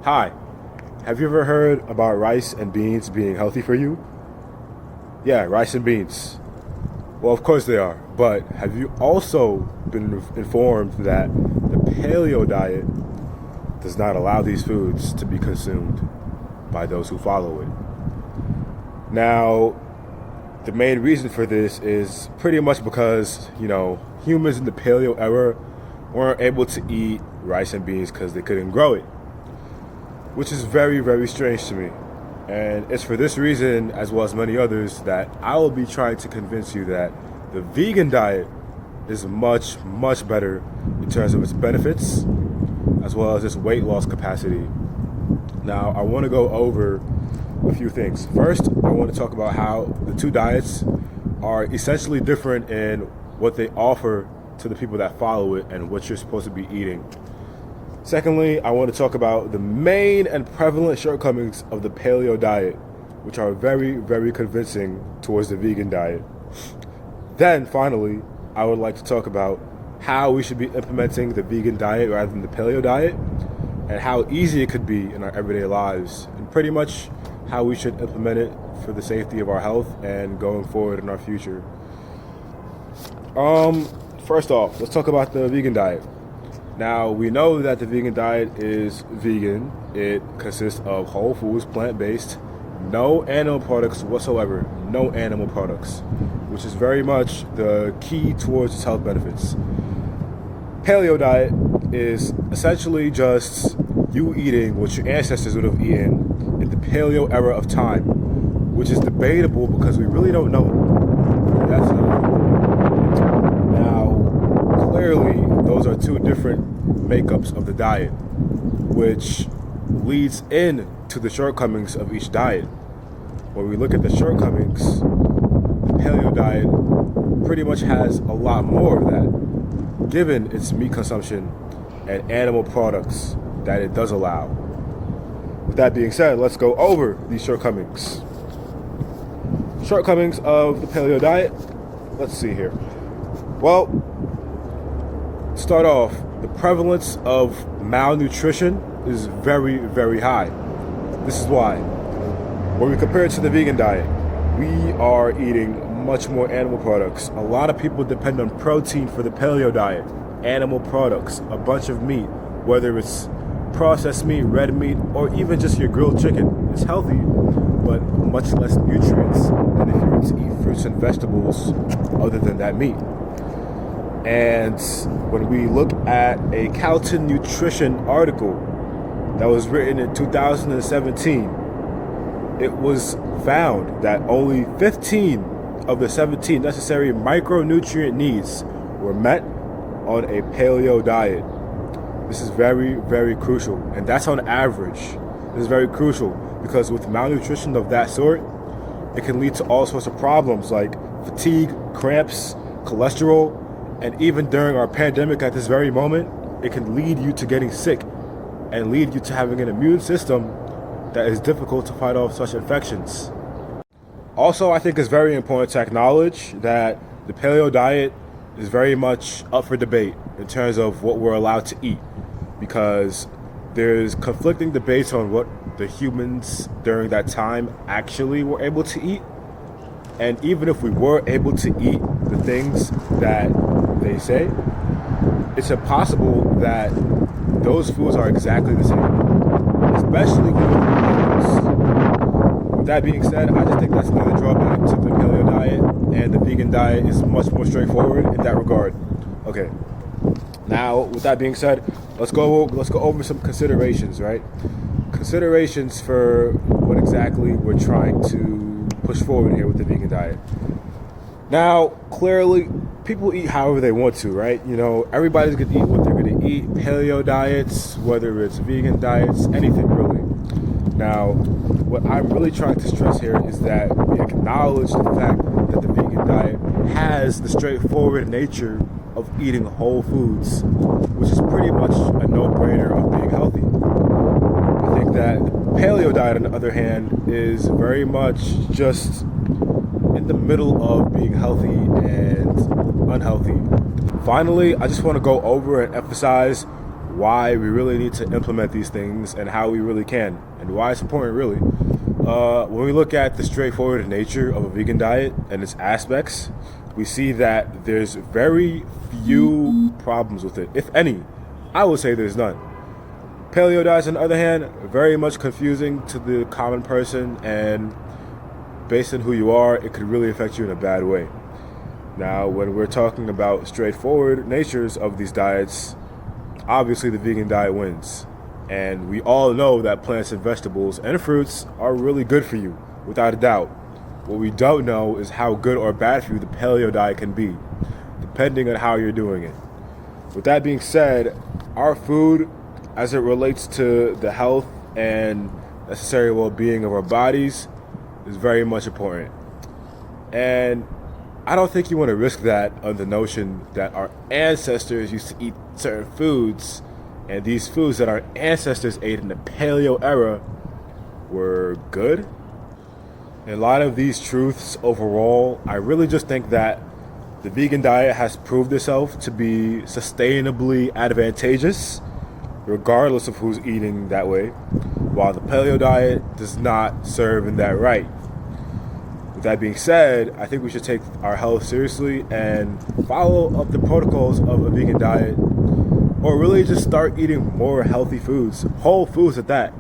Hi, have you ever heard about rice and beans being healthy for you? Yeah, rice and beans. Well, of course they are, but have you also been informed that the paleo diet does not allow these foods to be consumed by those who follow it? Now, the main reason for this is pretty much because, humans in the paleo era weren't able to eat rice and beans because they couldn't grow it, which is very, very strange to me. And it's for this reason, as well as many others, that I will be trying to convince you that the vegan diet is much, much better in terms of its benefits, as well as its weight loss capacity. Now, I want to go over a few things. First, I want to talk about how the two diets are essentially different in what they offer to the people that follow it and what you're supposed to be eating. Secondly, I want to talk about the main and prevalent shortcomings of the paleo diet, which are very, very convincing towards the vegan diet. Then, finally, I would like to talk about how we should be implementing the vegan diet rather than the paleo diet, and how easy it could be in our everyday lives, and pretty much how we should implement it for the safety of our health and going forward in our future. First off, let's talk about the vegan diet. Now, we know that the vegan diet is vegan. It consists of whole foods, plant-based, no animal products whatsoever, no animal products, which is very much the key towards its health benefits. Paleo diet is essentially just you eating what your ancestors would have eaten in the paleo era of time, which is debatable because we really don't know. That's now, clearly, those are two different makeups of the diet, which leads in to the shortcomings of each diet. When we look at the shortcomings, the paleo diet pretty much has a lot more of that, given its meat consumption and animal products that it does allow. With that being said, let's go over these shortcomings. Shortcomings of the paleo diet. Let's see here. Well, start off, the prevalence of malnutrition is very, very high. This is why. When we compare it to the vegan diet, we are eating much more animal products. A lot of people depend on protein for the paleo diet. Animal products, a bunch of meat, whether it's processed meat, red meat, or even just your grilled chicken. It's healthy, but much less nutrients than if you were to eat fruits and vegetables other than that meat. And when we look at a Calton Nutrition article that was written in 2017, it was found that only 15 of the 17 necessary micronutrient needs were met on a paleo diet. This is very, very crucial, and that's on average. This is very crucial because with malnutrition of that sort, it can lead to all sorts of problems like fatigue, cramps, cholesterol, and even during our pandemic at this very moment, it can lead you to getting sick and lead you to having an immune system that is difficult to fight off such infections. Also, I think it's very important to acknowledge that the paleo diet is very much up for debate in terms of what we're allowed to eat, because there's conflicting debates on what the humans during that time actually were able to eat. And even if we were able to eat the things that they say, it's impossible that those foods are exactly the same, especially when with that being said, I just think that's another drawback to the paleo diet, and the vegan diet is much more straightforward in that regard. Okay, now with that being said, let's go over some considerations, right? Considerations for what exactly we're trying to push forward here with the vegan diet. Now, clearly, people eat however they want to, right? Everybody's gonna eat what they're gonna eat. Paleo diets, whether it's vegan diets, anything really. Now, what I'm really trying to stress here is that we acknowledge the fact that the vegan diet has the straightforward nature of eating whole foods, which is pretty much a no-brainer of being healthy. I think that paleo diet, on the other hand, is very much just in the middle of being healthy and unhealthy. Finally, I just want to go over and emphasize why we really need to implement these things and how we really can, and why it's important really. When we look at the straightforward nature of a vegan diet and its aspects, we see that there's very few problems with it, if any. I would say there's none. Paleo diets, on the other hand, very much confusing to the common person, and based on who you are, it could really affect you in a bad way. Now, when we're talking about straightforward natures of these diets, obviously the vegan diet wins. And we all know that plants and vegetables and fruits are really good for you, without a doubt. What we don't know is how good or bad for you the paleo diet can be, depending on how you're doing it. With that being said, our food, as it relates to the health and necessary well-being of our bodies, is very much important. And I don't think you want to risk that on the notion that our ancestors used to eat certain foods, and these foods that our ancestors ate in the paleo era were good. In light of these truths overall, I really just think that the vegan diet has proved itself to be sustainably advantageous, regardless of who's eating that way, while the paleo diet does not serve in that right. With that being said, I think we should take our health seriously and follow up the protocols of a vegan diet, or really just start eating more healthy foods, whole foods at that.